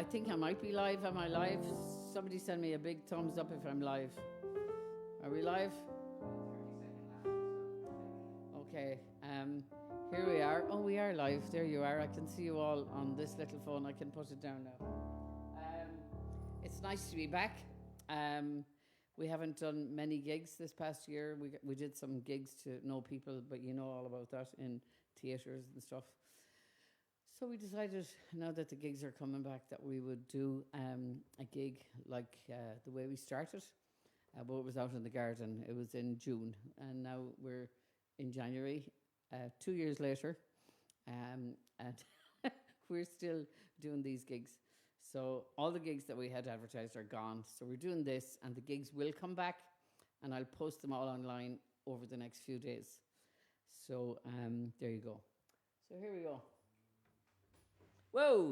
I think I might be live. Am I live? Somebody send me a big thumbs up if I'm live. Are we live? Okay. Here we are. Oh, we are live. There you are. I can see you all on this little phone. I can put it down now. It's nice to be back. We haven't done many gigs this past year. We did some gigs to know people, but you know all about that in theatres and stuff. So we decided, now that the gigs are coming back, that we would do a gig like the way we started. But it was out in the garden. It was in June, and now we're in January, 2 years later, and we're still doing these gigs. So all the gigs that we had advertised are gone. So we're doing this, and the gigs will come back, and I'll post them all online over the next few days. So there you go. So here we go. Whoa!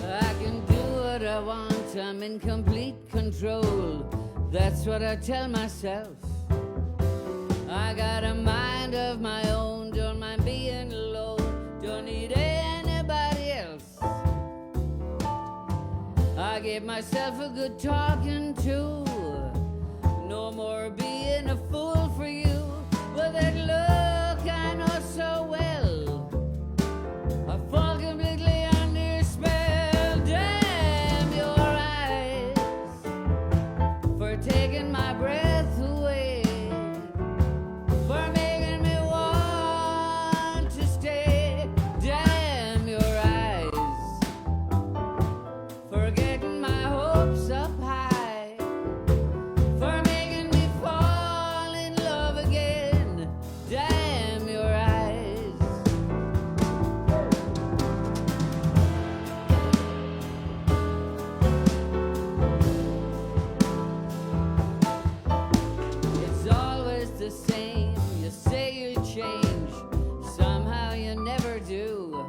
I can do what I want, I'm in complete control. That's what I tell myself. I got a mind of my own, don't mind being alone, don't need anybody else. I gave myself a good talking to, no more being a fool for you. With that look I know so well, I fall completely under your spell. Damn your eyes for taking my breath away, for making me want to stay. Damn your eyes for getting my hopes up high, for making me fall in love again. Damn your eyes. It's always the same. You say you change, somehow you never do.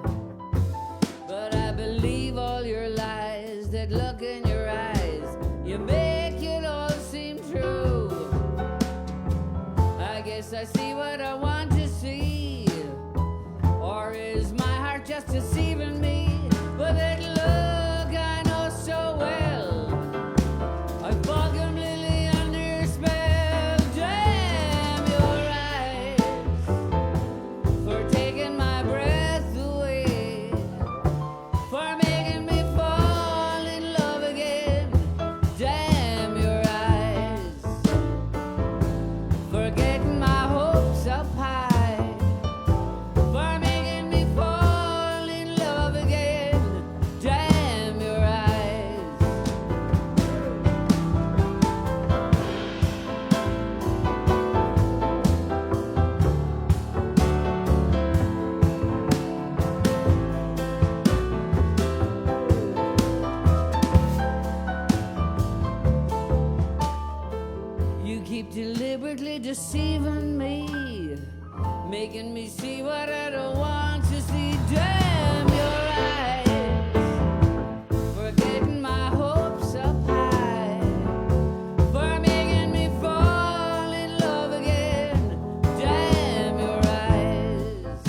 But I believe all your lies, that look in your eyes, you make it all seem true. I guess I see what I want to see, or is my heart just deceiving me? With that look I know so well, I fall completely under your spell. Damn your eyes for taking my breath away, for making me fall in love again. Damn your eyes for getting my hopes up high, for making me fall in love again. Damn your eyes. You keep deliberately deceiving me, making me see what I don't want to see. Damn your eyes for getting my hopes up high, for making me fall in love again. Damn your eyes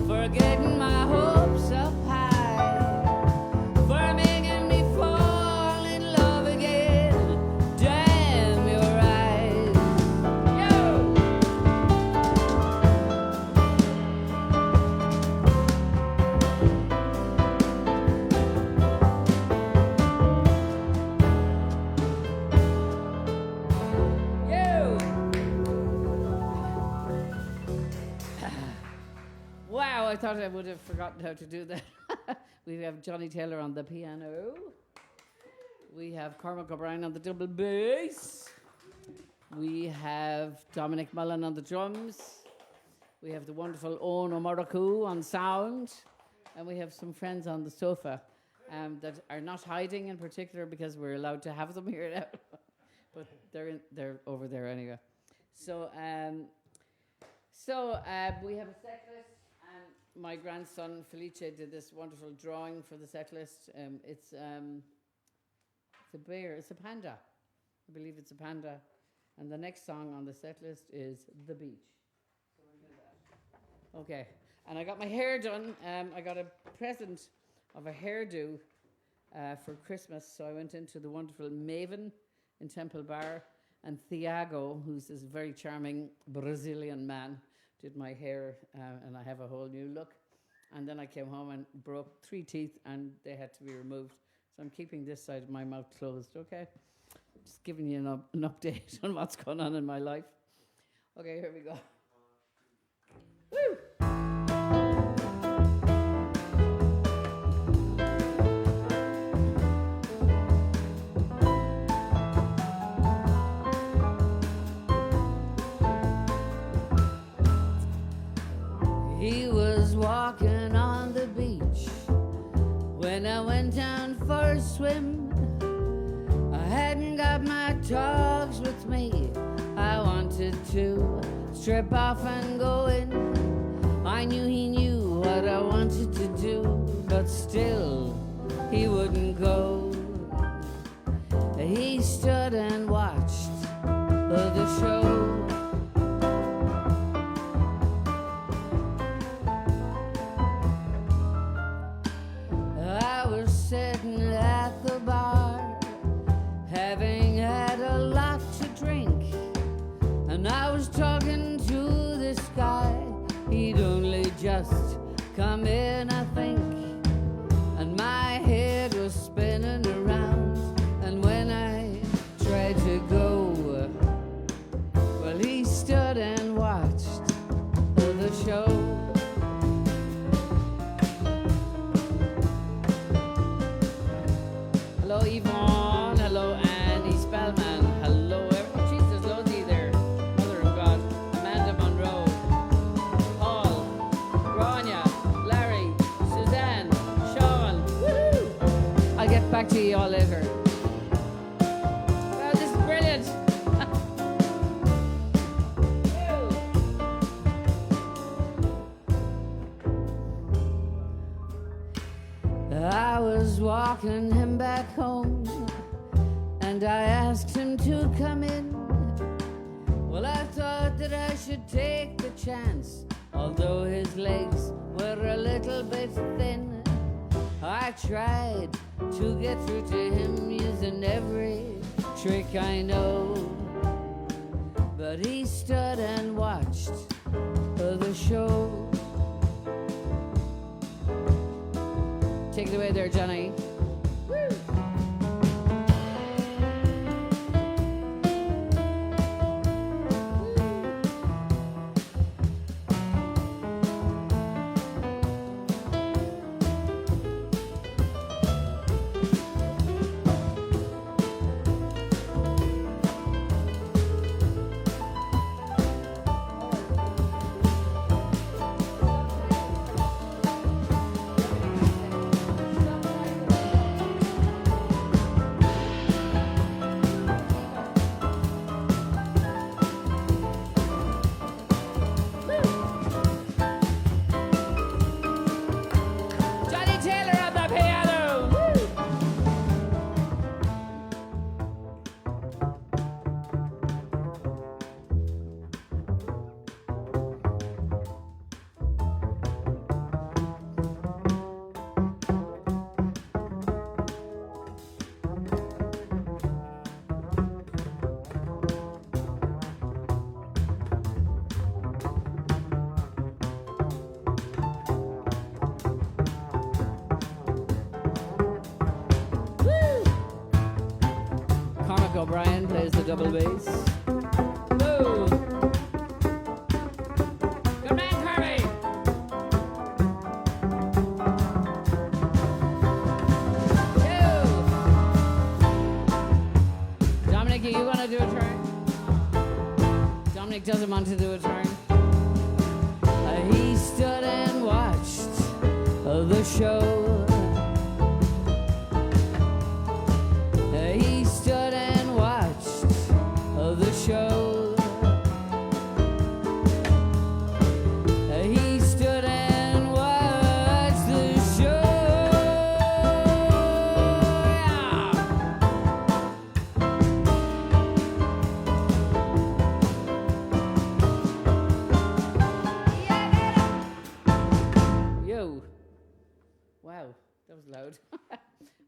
for getting my hopes up high, for making me fall in love again. Damn your eyes. Yo! Yo! Wow, I thought I would have forgotten how to do that. We have Johnny Taylor on the piano. We have Cormac O'Brien on the double bass. We have Dominic Mullen on the drums. We have the wonderful Owen O'Muraku on sound. And we have some friends on the sofa that are not hiding in particular because we're allowed to have them here now. But they're over there anyway. So we have a set list. my grandson Felice did this wonderful drawing for the set list. It's a bear, it's a panda. I believe it's a panda. And the next song on the set list is The Beach. So we'll do that. Okay. And I got my hair done. I got a present of a hairdo for Christmas. So I went into the wonderful Maven in Temple Bar. And Thiago, who's this very charming Brazilian man, did my hair, and I have a whole new look. And then I came home and broke 3 teeth, and they had to be removed. So I'm keeping this side of my mouth closed, okay? Just giving you an update on what's going on in my life. Okay, here we go. Woo! He was walking on the beach when I went down for a swim. I hadn't got my togs with me. I wanted to strip off and go in. I knew he knew what I wanted to do, but still he wouldn't go. He stood and watched the show. Sitting at the bar, having had a lot to drink, and I was talking to this guy. He'd only just come in, I think, and my head was spinning around. And when I tried to go, well, he stood and watched the show. Hello, Yvonne. Hello, Annie Spellman. Hello, everyone. Jeez, there's loads of you there. Mother of God. Amanda Monroe. Paul. Grania. Larry. Suzanne. Sean. Woo! I'll get back to you all later. Wow, this is brilliant. I was walking him back home, and I asked him to come in. Well, I thought that I should take the chance, although his legs were a little bit thin. I tried to get through to him using every trick I know, but he stood and watched the show. Take it away there, Johnny. Woo! O'Brien plays the double bass. Woo! Good man, Kirby! Two! Dominic, you want to do a turn? Dominic doesn't want to do a turn. He stood and watched the show. He stood and watched the show. He stood and watched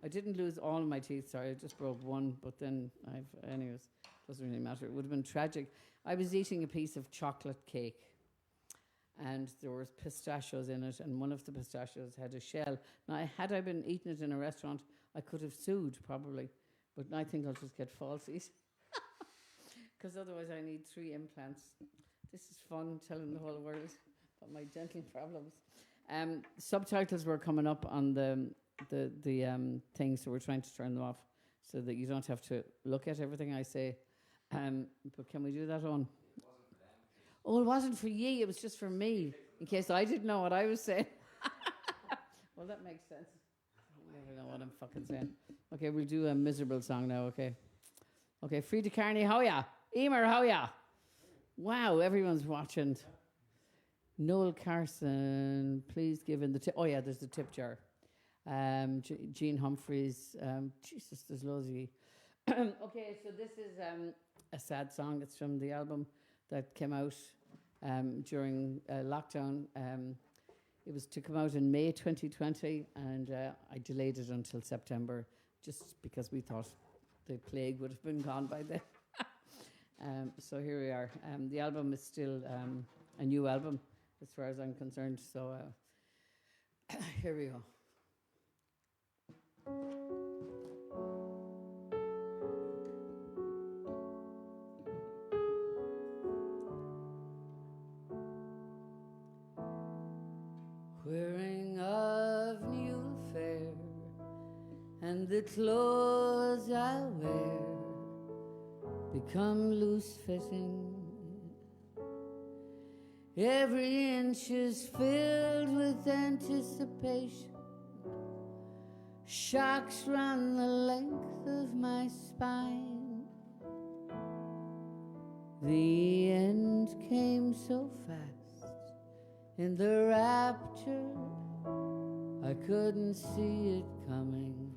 I didn't lose all my teeth, sorry, I just broke one, but then anyways, doesn't really matter. It would have been tragic. I was eating a piece of chocolate cake and there was pistachios in it, and one of the pistachios had a shell. Now, had I been eating it in a restaurant, I could have sued probably, but I think I'll just get falsies because otherwise I need 3 implants. This is fun, telling the whole world about my dental problems. Subtitles were coming up on the thing, so we're trying to turn them off so that you don't have to look at everything I say. But can we do that on? Oh, it wasn't for ye, it was just for me, in case I didn't know what I was saying. Well, that makes sense. I never know what I'm fucking saying. Okay, we'll do a miserable song now, okay? Okay, Frida Carney, how ya? Emer, how ya? Wow, everyone's watching. Noel Carson, please give in the tip. Oh yeah, there's the tip jar. Jean Humphreys. Jesus, there's loads of you. Okay, so this is a sad song. It's from the album that came out during lockdown. It was to come out in May 2020, and I delayed it until September just because we thought the plague would have been gone by then. So here we are. The album is still a new album as far as I'm concerned. So here we go. Wearing of new fair, and the clothes I wear become loose-fitting. Every inch is filled with anticipation. Shocks run the length of my spine. The end came so fast in the rapture, I couldn't see it coming.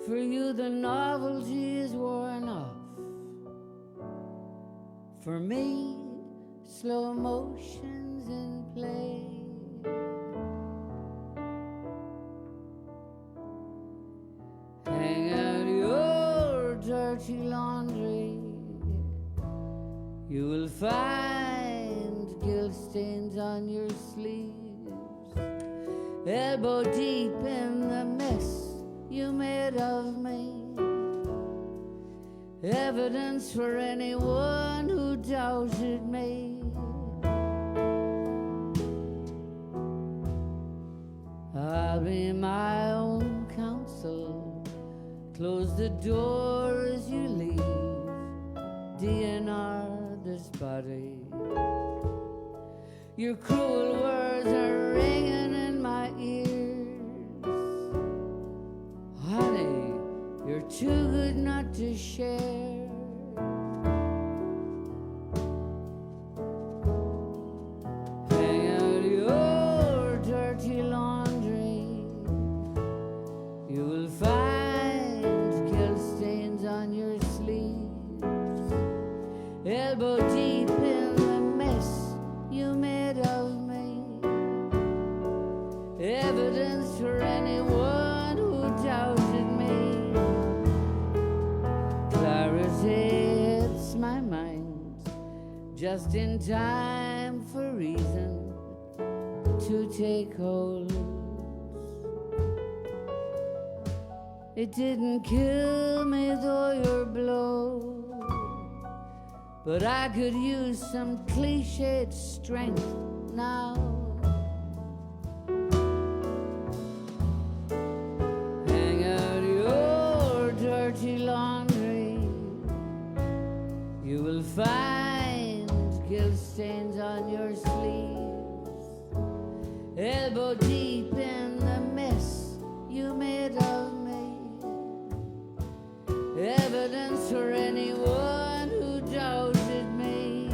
For you the novelty is worn off. For me, slow motion's in play. Hang out your dirty laundry. You will find guilt stains on your sleeves, elbow deep in the mess you made of me. Evidence for anyone who doubted me. I'll be my own counsel. Close the door as you leave. DNR this body. Your cruel words are ringing in my ears. Honey, you're too good not to share. Hang out your dirty laundry. You will find guilt stains on your sleeves, elbow deep in the mess you made of me. Evidence for anyone who doubted me. Clarity hits my mind just in time for reason to take hold. It didn't kill me though your blow, but I could use some cliched strength now. Hang out your dirty laundry. You will find guilt stains on your sleeves, elbow deep in the mess you made of me. Evidence for anyone who doubted me.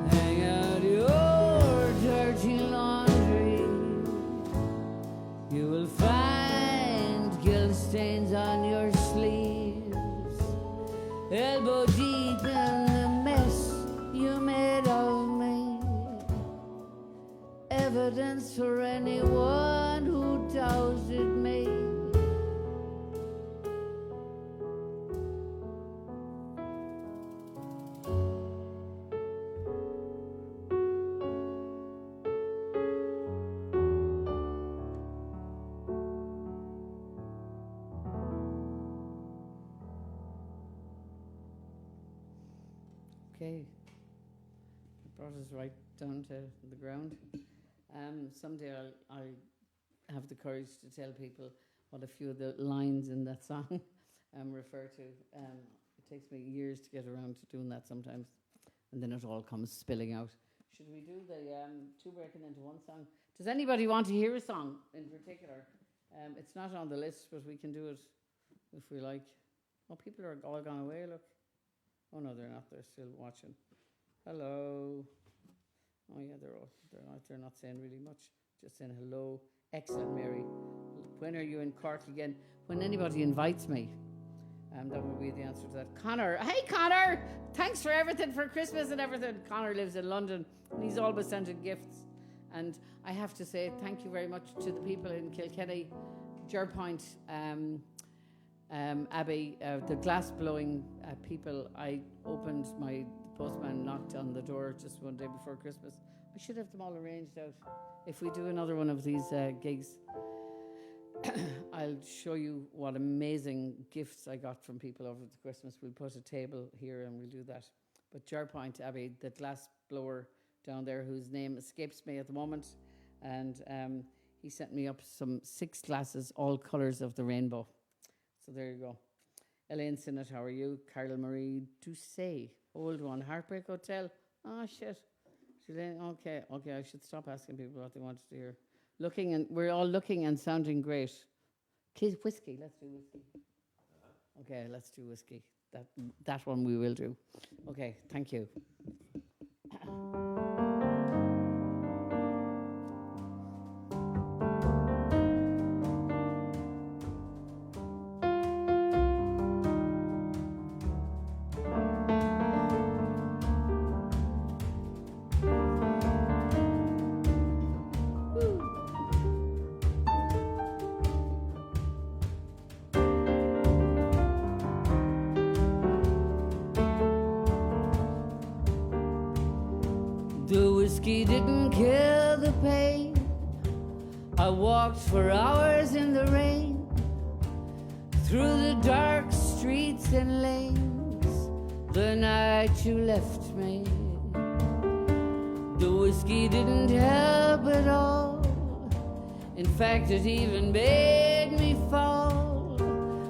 Hang out your dirty laundry. You will find guilt stains on your sleeves, elbow deep in the mess you made of me. Evidence dance for anyone who doubted me. Okay, it brought us right down to the ground. Someday I'll have the courage to tell people what a few of the lines in that song refer to. It takes me years to get around to doing that sometimes, and then it all comes spilling out. Should we do the two breaking into one song? Does anybody want to hear a song in particular? It's not on the list, but we can do it if we like. Oh, people are all gone away, look. Oh no, they're not. They're still watching. Hello. Oh yeah, they're not saying really much. Just saying hello. Excellent, Mary. When are you in Cork again? When anybody invites me. That would be the answer to that. Connor. Hey, Connor. Thanks for everything for Christmas and everything. Connor lives in London and he's always sending gifts. And I have to say thank you very much to the people in Kilkenny, Jerpoint, Abbey, the glass blowing people. I opened the postman knocked on the door just one day before Christmas. I should have them all arranged out. If we do another one of these gigs, I'll show you what amazing gifts I got from people over the Christmas. We'll put a table here and we'll do that. But Jerpoint Abbey, the glass blower down there, whose name escapes me at the moment, and he sent me up some 6 glasses, all colours of the rainbow. So there you go. Elaine Sinnott, how are you? Carol Marie Doucet, old one. Heartbreak Hotel. Oh, shit. Okay, I should stop asking people what they wanted to hear. We're all looking and sounding great. Whiskey, let's do whiskey. Okay, let's do whiskey. That one we will do. Okay, thank you. The whiskey didn't kill the pain. I walked for hours in the rain, through the dark streets and lanes, the night you left me. The whiskey didn't help at all. In fact, it even made me fall.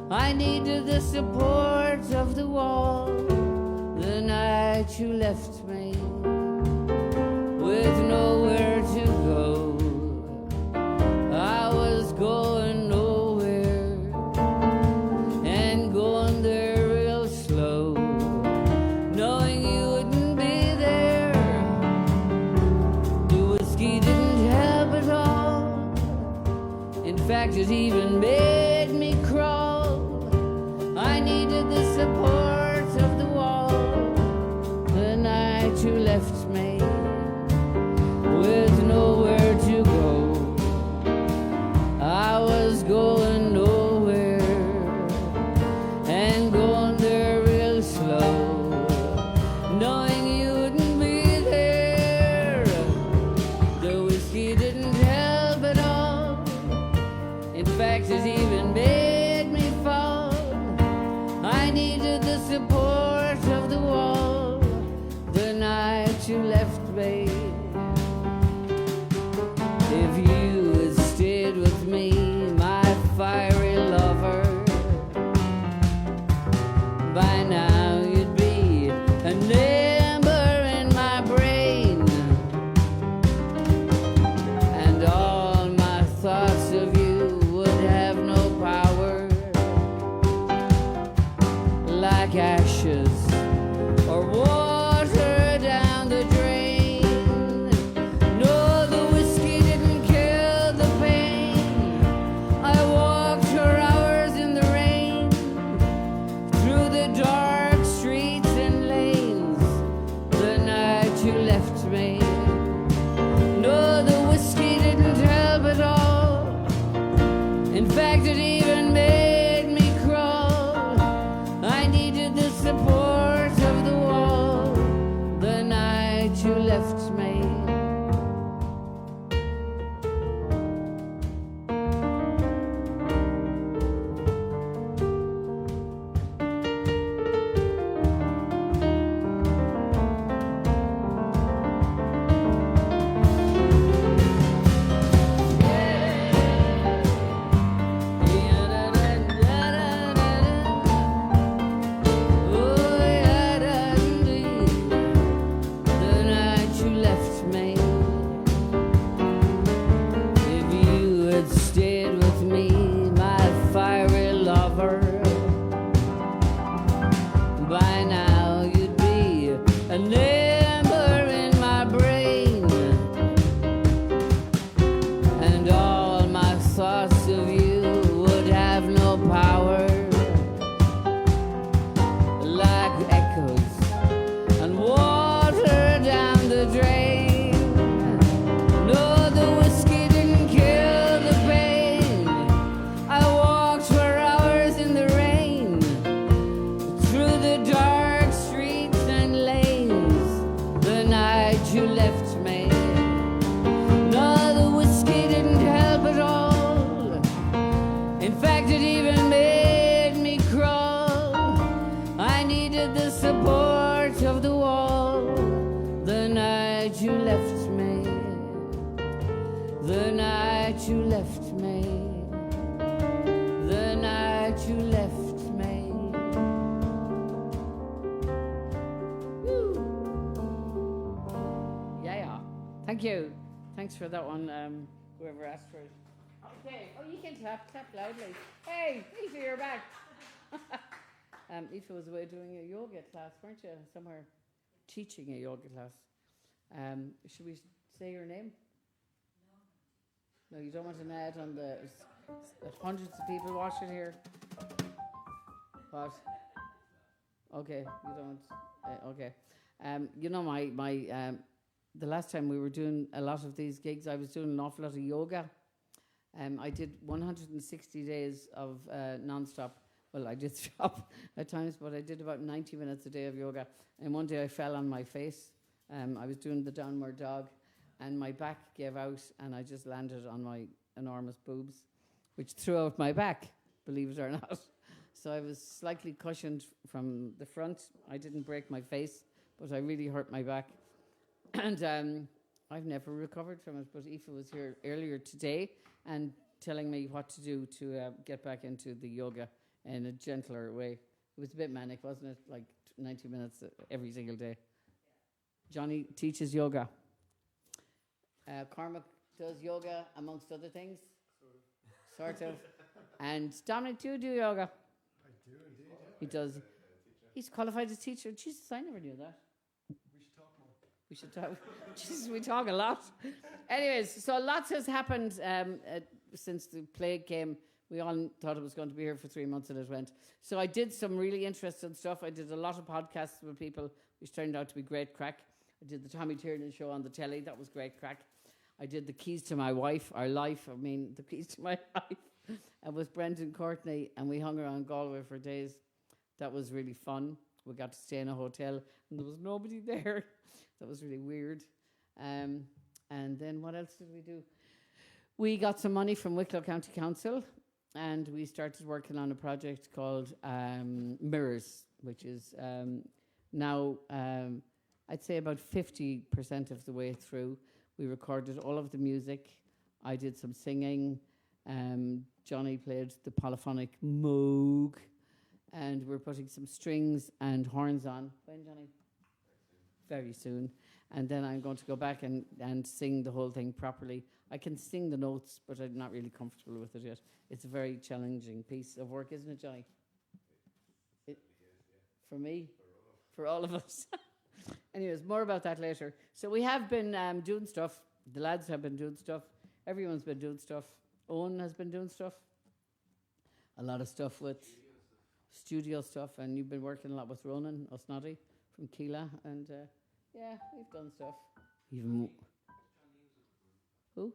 I needed the support of the wall the night you left me. With nowhere to go, I was going nowhere, and going there real slow, knowing you wouldn't be there. The whiskey didn't help at all. In fact, it even made me crawl. I needed the support of the wall the night you left me. With nowhere to go, I was going nowhere, and going there real slow, knowing you wouldn't be there. The whiskey didn't help at all. In fact, it even made me fall. I needed the support of the wall the night you left me. If you had stayed with me, my fiery lover, by now you'd be a number in my brain, and all my thoughts of you would have no power, like ashes or water down the drain. No, the whiskey didn't kill the pain. I walked for hours in the rain, through the dark streets and lanes, the night you left me. No, the whiskey didn't In fact, it even made me crawl. I needed the support of the wall the night you left me. By now you'd be a number in my brain, and all my thoughts of you would have no power, like echoes and water down the drain. No, the whiskey didn't kill the pain. I walked for hours in the rain, through the dark streets and lanes, the night you left me. No, the whiskey didn't help at all. In fact, it even made me crawl. I needed the support of the wall the night you left me. The night you left me. The night you left me. Yeah. Thank you. Thanks for that one, whoever asked for it. Okay. Oh, you can clap loudly. Hey, Aoife, you're back. Aoife was away doing a yoga class, weren't you? Somewhere teaching a yoga class. Should we say your name? No, you don't want an ad on the hundreds of people watching here. What? Okay, you don't. Okay. You know, my the last time we were doing a lot of these gigs, I was doing an awful lot of yoga. I did 160 days of non-stop. Well, I did stop at times, but I did about 90 minutes a day of yoga. And one day I fell on my face. I was doing the downward dog, and my back gave out, and I just landed on my enormous boobs, which threw out my back, believe it or not. So I was slightly cushioned from the front. I didn't break my face, but I really hurt my back. And I've never recovered from it, but Aoife was here earlier today and telling me what to do to get back into the yoga in a gentler way. It was a bit manic, wasn't it? Like 90 minutes every single day. Johnny teaches yoga. Cormac does yoga, amongst other things. Sort of. And Dominic, do you do yoga? I do indeed, yeah. He does. He's qualified as teacher. Jesus, I never knew that. We should talk more. We should talk. Jesus, we talk a lot. Anyways, so lots has happened since the plague came. We all thought it was going to be here for 3 months, and it went. So I did some really interesting stuff. I did a lot of podcasts with people, which turned out to be great crack. I did the Tommy Tiernan show on the telly. That was great crack. I did the Keys to My Wife, the Keys to My Life. And with Brendan Courtney, and we hung around Galway for days. That was really fun. We got to stay in a hotel, and there was nobody there. That was really weird. And then what else did we do? We got some money from Wicklow County Council, and we started working on a project called Mirrors, which is now, I'd say about 50% of the way through. We recorded all of the music. I did some singing. Johnny played the polyphonic Moog, and we're putting some strings and horns on. When, Johnny? Very soon. And then I'm going to go back and sing the whole thing properly. I can sing the notes, but I'm not really comfortable with it yet. It's a very challenging piece of work, isn't it, Johnny? For me? For all of us. Anyways, more about that later. So we have been doing stuff. The lads have been doing stuff. Everyone's been doing stuff. Owen has been doing stuff. A lot of stuff with studio stuff. And you've been working a lot with Ronan Osnoddy from Keela. And yeah, we've done stuff. Even who?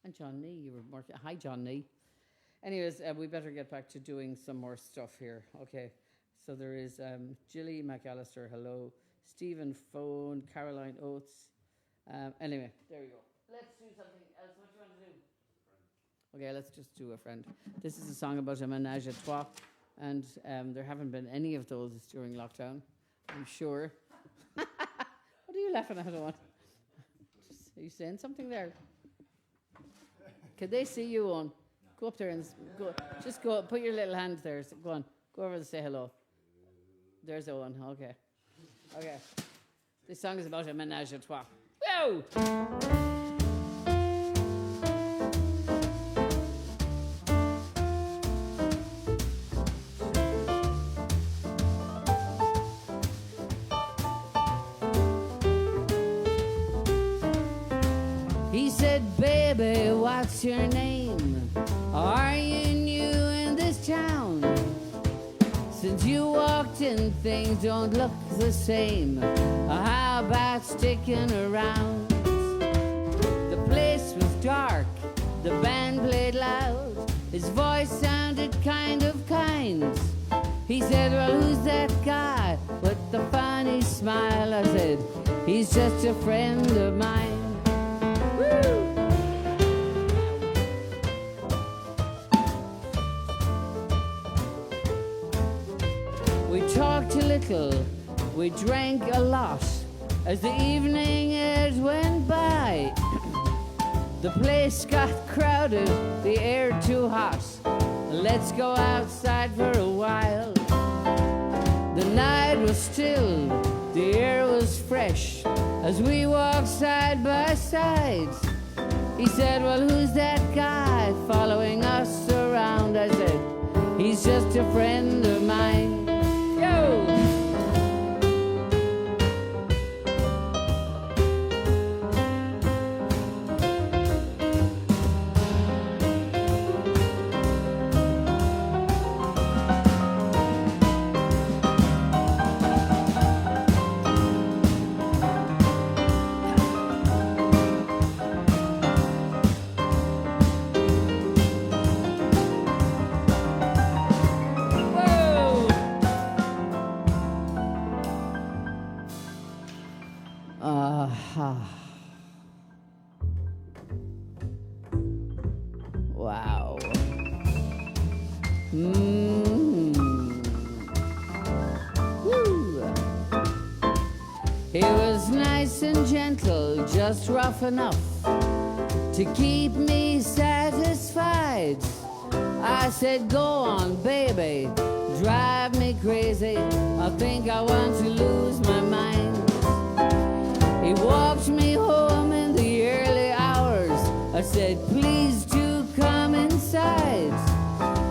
And John Nee, you were more. Hi, John Nee. Anyways, we better get back to doing some more stuff here. Okay. So there is Jilly McAllister, hello. Stephen Phone, Caroline Oates. Anyway, there you go. Let's do something else. What do you want to do? Okay, let's just do a friend. This is a song about a menage a trois, and there haven't been any of those during lockdown, I'm sure. What are you laughing at, Owen? Are you saying something there? Can they see you, Owen? Go up there and go. Just go. Put your little hand there. Go on. Go over and say hello. There's Owen. Okay. Okay. This song is about a menage a trois. Whoa! He said, baby, what's your name? Are you new in this town? Since you walked in, things don't look the same. How about sticking around? The place was dark, the band played loud. His voice sounded kind of kind. He said, well, who's that guy with the funny smile? I said, he's just a friend of mine. Woo! We talked a little, we drank a lot. As the evening it went by, the place got crowded, the air too hot. Let's go outside for a while. The night was still, the air was fresh. As we walked side by side, he said, well, who's that guy following us around? I said, he's just a friend of mine. Yo! Wow. Woo. He was nice and gentle, just rough enough to keep me satisfied. I said, go on, baby, drive me crazy. I think I want to lose my mind. He walked me home in the early hours. I said, please do come inside.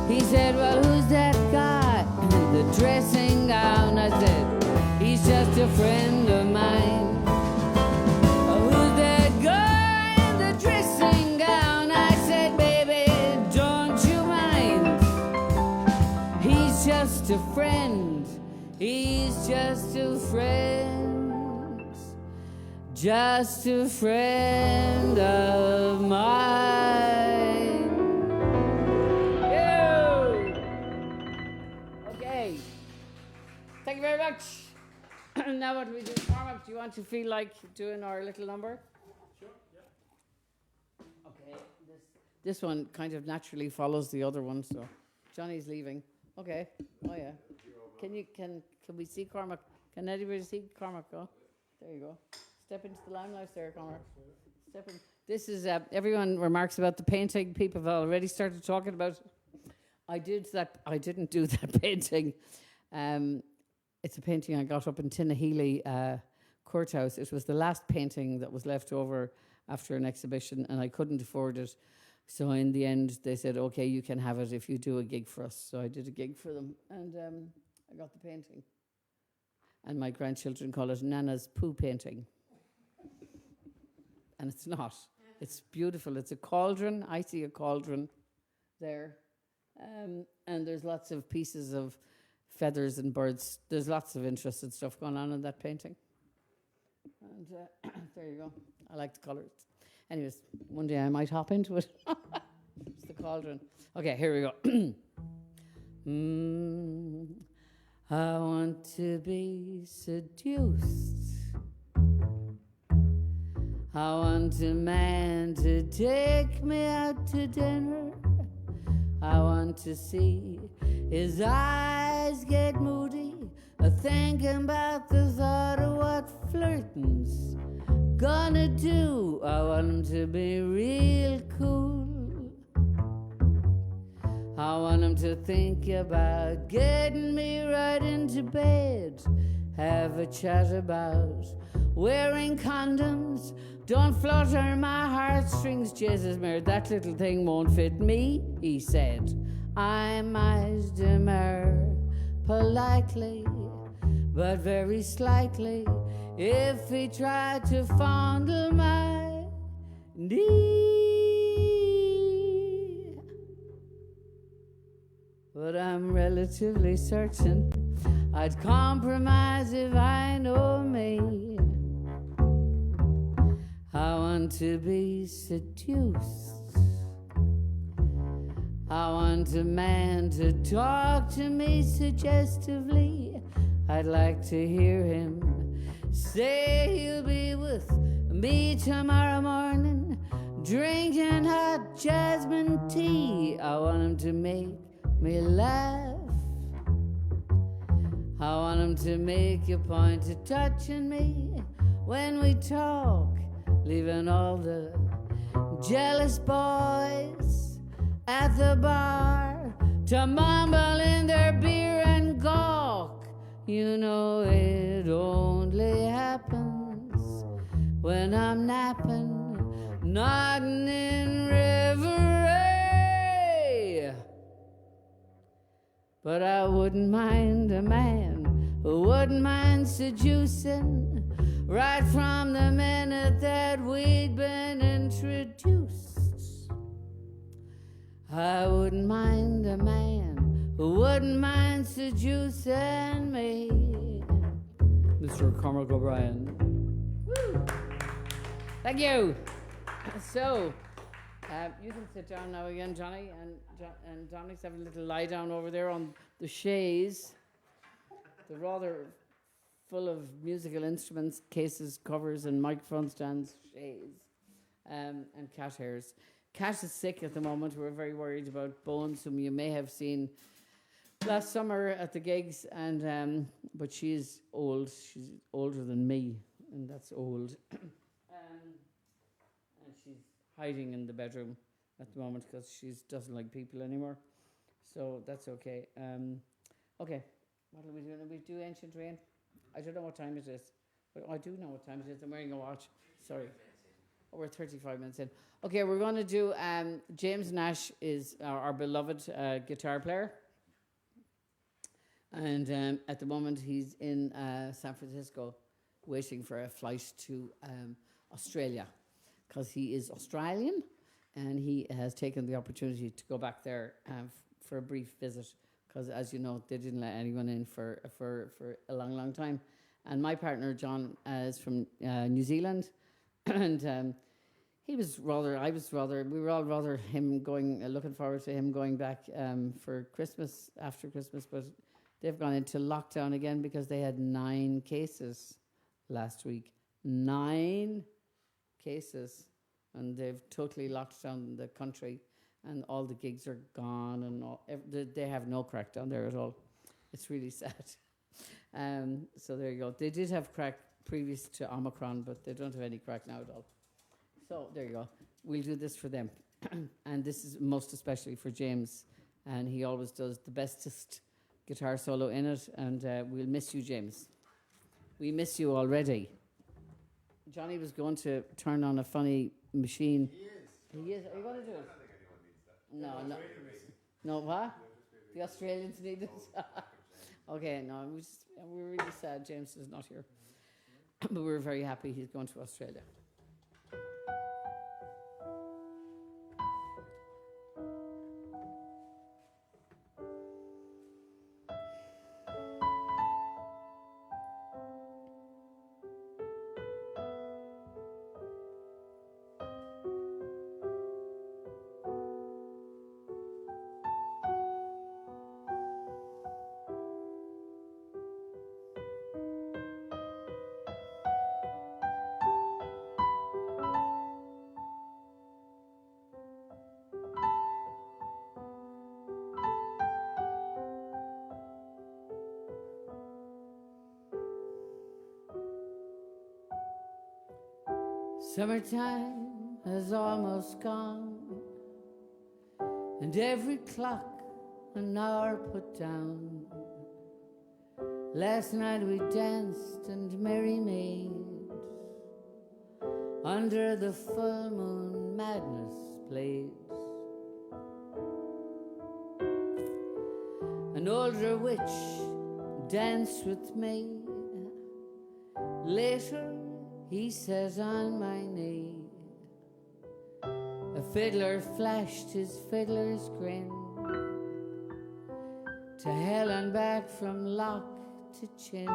He said, well, who's that guy in the dressing gown? I said, he's just a friend of mine. Oh, who's that guy in the dressing gown? I said, baby, don't you mind. He's just a friend. He's just a friend. Just a friend of mine. Yo! Okay. Thank you very much. Now what do we do? Cormac, do you want to feel like doing our little number? Sure, yeah. Okay. This one kind of naturally follows the other one, so Johnny's leaving. Okay. Oh yeah. Can we see Cormac? Can anybody see Cormac go? There you go. Step into the limelight there, Cormac. Step in. This is, everyone remarks about the painting. People have already started talking about. I didn't do that painting. It's a painting I got up in Tinnahealy Courthouse. It was the last painting that was left over after an exhibition, and I couldn't afford it. So in the end, they said, okay, you can have it if you do a gig for us. So I did a gig for them, and I got the painting. And my grandchildren call it Nana's poo painting. And it's not. It's beautiful. It's a cauldron. I see a cauldron there. And there's lots of pieces of feathers and birds. There's lots of interesting stuff going on in that painting. And there you go. I like the colours. Anyways, one day I might hop into it. It's the cauldron. Okay, here we go. I want to be seduced. I want a man to take me out to dinner. I want to see his eyes get moody, thinking about the thought of what flirting's gonna do. I want him to be real cool. I want him to think about getting me right into bed. Have a chat about wearing condoms. Don't flutter my heartstrings, Jesus Mary. That little thing won't fit me, he said. I might demur politely, but very slightly, if he tried to fondle my knee. But I'm relatively certain I'd compromise if I know me. I want to be seduced. I want a man to talk to me suggestively. I'd like to hear him say he'll be with me tomorrow morning, drinking hot jasmine tea. I want him to make me laugh. I want him to make a point of touching me when we talk, leaving all the jealous boys at the bar to mumble in their beer and gawk. You know it only happens when I'm napping, nodding in reverie. But I wouldn't mind a man who wouldn't mind seducing right from the minute that we'd been introduced. I wouldn't mind a man who wouldn't mind seducing me. Mr. Cormac O'Brien. Woo. Thank you. So, you can sit down now again, Johnny, and Dominic's having a little lie down over there on the chaise. The rather full of musical instruments, cases, covers, and microphone stands, chaise, and cat hairs. Cat is sick at the moment. We're very worried about Bones, whom you may have seen last summer at the gigs, and but she's old. She's older than me, and that's old. And she's hiding in the bedroom at the moment because she doesn't like people anymore. So that's okay. Okay, what are we doing? We do Ancient Rain. I don't know what time it is, but I do know what time it is. I'm wearing a watch. Sorry. Oh, we're 35 minutes in. Okay, we're going to do James Nash is our beloved guitar player. And at the moment he's in San Francisco waiting for a flight to Australia because he is Australian and he has taken the opportunity to go back there for a brief visit because, as you know, they didn't let anyone in for a long, long time. And my partner, John, is from New Zealand. And we were all rather looking forward to him going back for Christmas, after Christmas, but they've gone into lockdown again because they had 9 cases last week. 9 cases. And they've totally locked down the country and all the gigs are gone and they have no crack down there at all. It's really sad. So there you go. They did have crack previous to Omicron, but they don't have any crack now at all. So there you go. We'll do this for them. And this is most especially for James. And he always does the bestest guitar solo in it. And we'll miss you, James. We miss you already. Johnny was going to turn on a funny machine. He is. Are you going to do it? No. No, what? The Australians need it. Okay, no, we're really sad James is not here. But we're very happy he's going to Australia. Summertime has almost gone, and every clock an hour put down. Last night we danced and merry made, under the full moon madness played. An older witch danced with me. Later he sat on my knee. A fiddler flashed his fiddler's grin, to hell and back from lock to chin.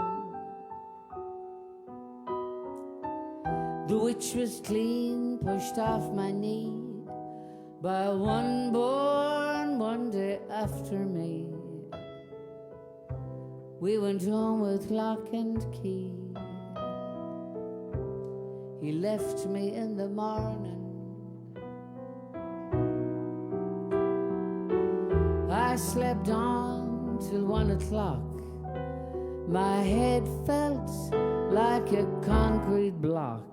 The witch was clean pushed off my knee by one born one day after me. We went home with lock and key. He left me in the morning. I slept on till 1 o'clock. My head felt like a concrete block.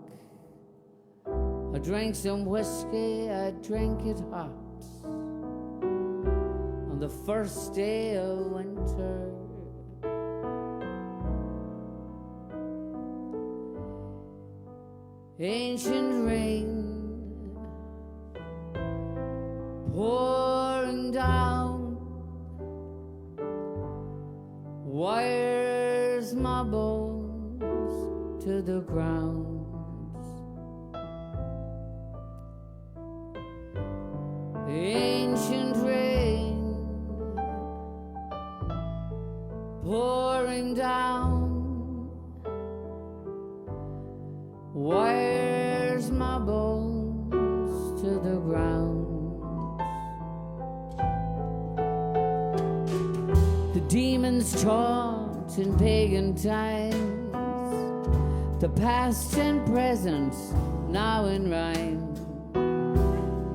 I drank some whiskey, I drank it hot, on the first day of winter. Ancient rain pouring down, wires my bones to the ground. Ancient rain pouring down, wires my bones to the ground. The demons taught in pagan times, the past and present now in rhyme.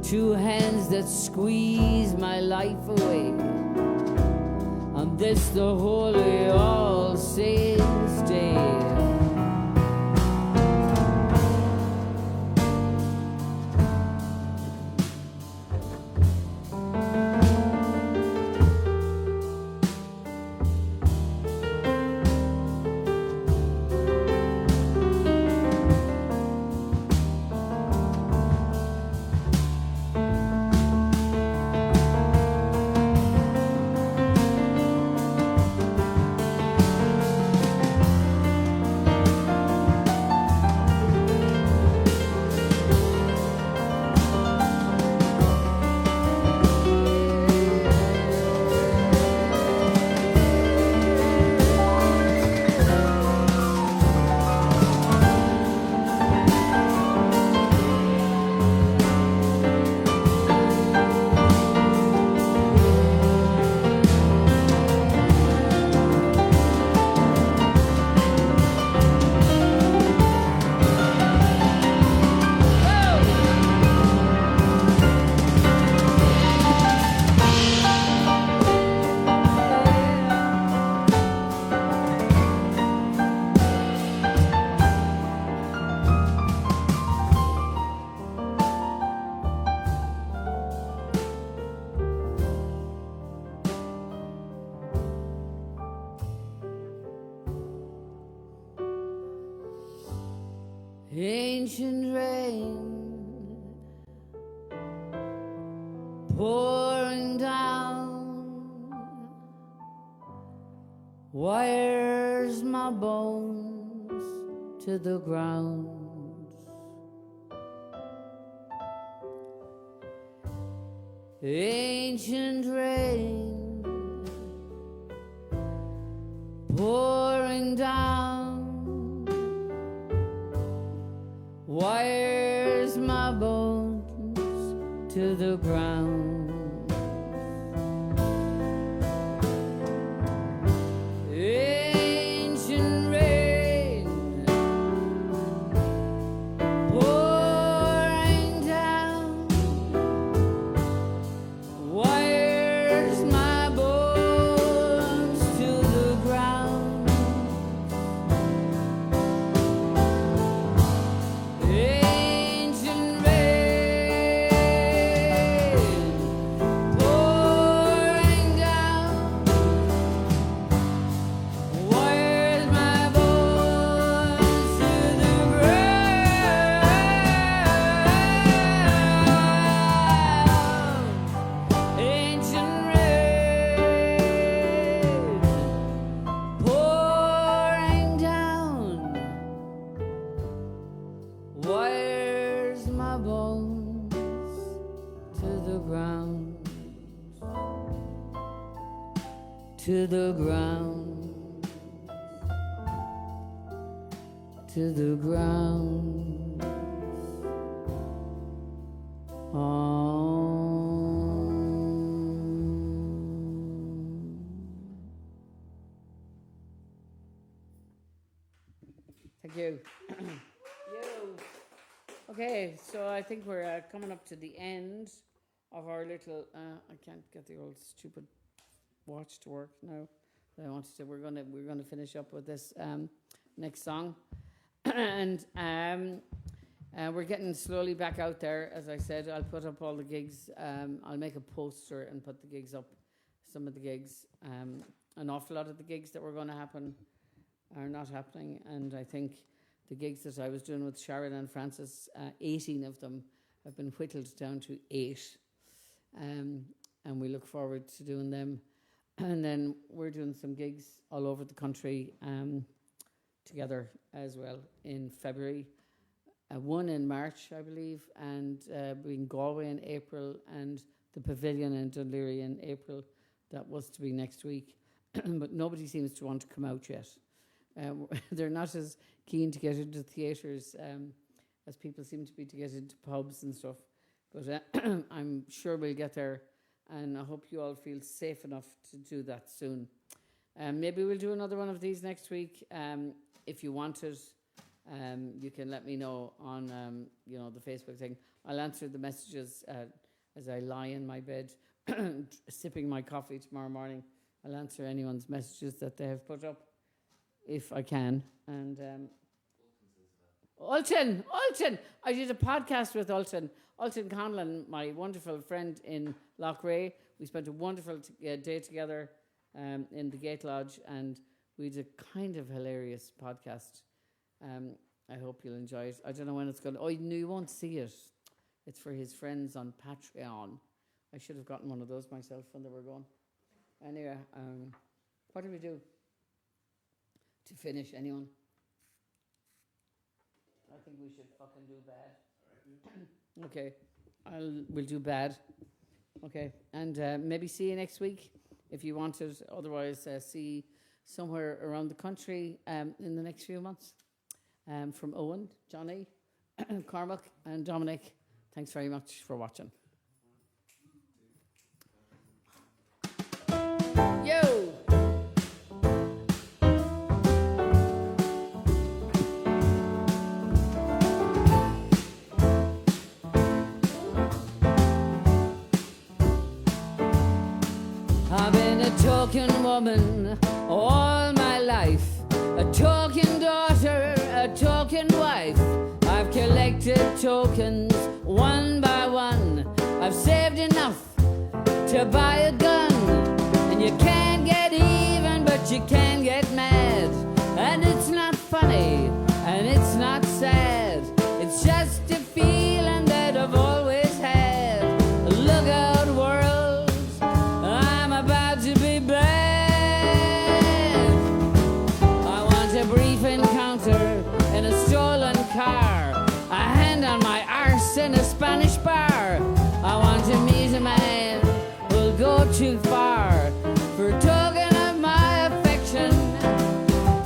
Two hands that squeeze my life away, on this the holy All Saints' Day. Ancient rain pouring down, wires my bones to the ground. Ancient rain pouring down, wires my bones to the ground. Ancient rain pouring down, wires my bones to the ground. Ancient ground, to the ground, to the ground. Thank you. Okay, so I think we're coming up to the end of our little. I can't get the old stupid watch to work now. I wanted to. We're gonna finish up with this next song, and we're getting slowly back out there. As I said, I'll put up all the gigs. I'll make a poster and put the gigs up. Some of the gigs, an awful lot of the gigs that were going to happen are not happening, and I think the gigs that I was doing with Sharon and Francis, 18 of them have been whittled down to 8, and we look forward to doing them. And then we're doing some gigs all over the country together as well in February. One in March, I believe, and in Galway in April, and the Pavilion in Dún Laoghaire in April. That was to be next week, but nobody seems to want to come out yet. They're not as keen to get into theatres as people seem to be to get into pubs and stuff. But I'm sure we'll get there, and I hope you all feel safe enough to do that soon. Maybe we'll do another one of these next week. If you want it, you can let me know on the Facebook thing. I'll answer the messages as I lie in my bed sipping my coffee tomorrow morning. I'll answer anyone's messages that they have put up, if I can. And Ulton, I did a podcast with Ulton Conlon, my wonderful friend in Loughrea. We spent a wonderful day together in the Gate Lodge, and we did a kind of hilarious podcast. I hope you'll enjoy it. I don't know when it's going to... Oh, no, you won't see it. It's for his friends on Patreon. I should have gotten one of those myself when they were going. Anyway, what do we do to finish? Anyone? I think we should fucking do bad. Okay, we'll do bad. Okay, and maybe see you next week if you wanted. Otherwise, see somewhere around the country in the next few months. From Owen, Johnny, Cormac, and Dominic, thanks very much for watching. Yo! I've been a token woman all my life, a token daughter, a token wife. I've collected tokens one by one. I've saved enough to buy a gun. And you can't get even, but you can get mad. And it's not funny, and it's not sad. It's just a feeling that I've always had. Look out, world, I'm about to be bad. I want a brief encounter in a stolen car, a hand on my arse in a Spanish bar. I want to meet a man who'll go too far for a token of my affection.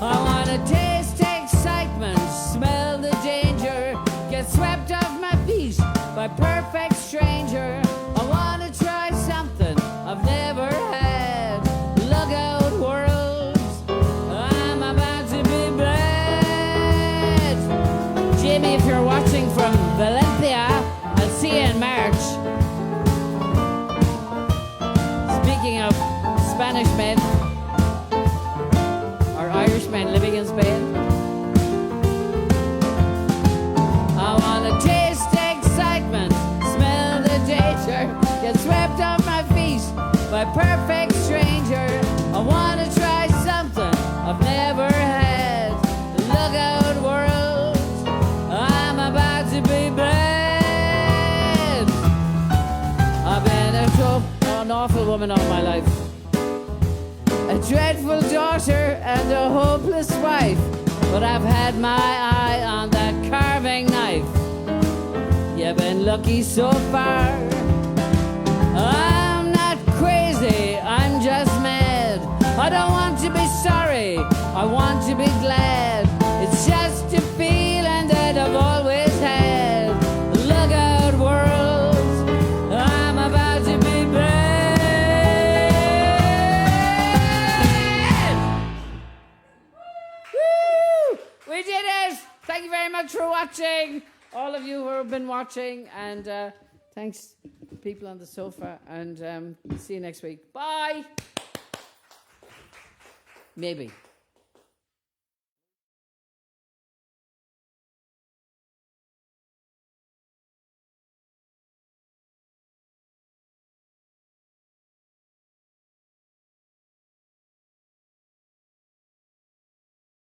I want to taste excitement, smell the danger, get swept off my feet by perfect stranger. I want to try something I've never had. Look out, world, I'm about to be bad. Jimmy, if you're watching from Valencia, I'll see you in March. Speaking of Spanish men or Irish men living in Spain, I want to taste excitement, smell the danger, get swept off my feet by perfect stranger. I want to try something I've never had. Look out, world, I'm about to be bad. I've been an awful woman all my life, a dreadful daughter and a hopeless wife, but I've had my eye on that carving knife. You've been lucky so far. I don't want to be sorry, I want to be glad. It's just a feeling that I've always had. Look out, world, I'm about to be bad. Woo! We did it! Thank you very much for watching, all of you who have been watching, and thanks, people on the sofa, and see you next week. Bye! Maybe.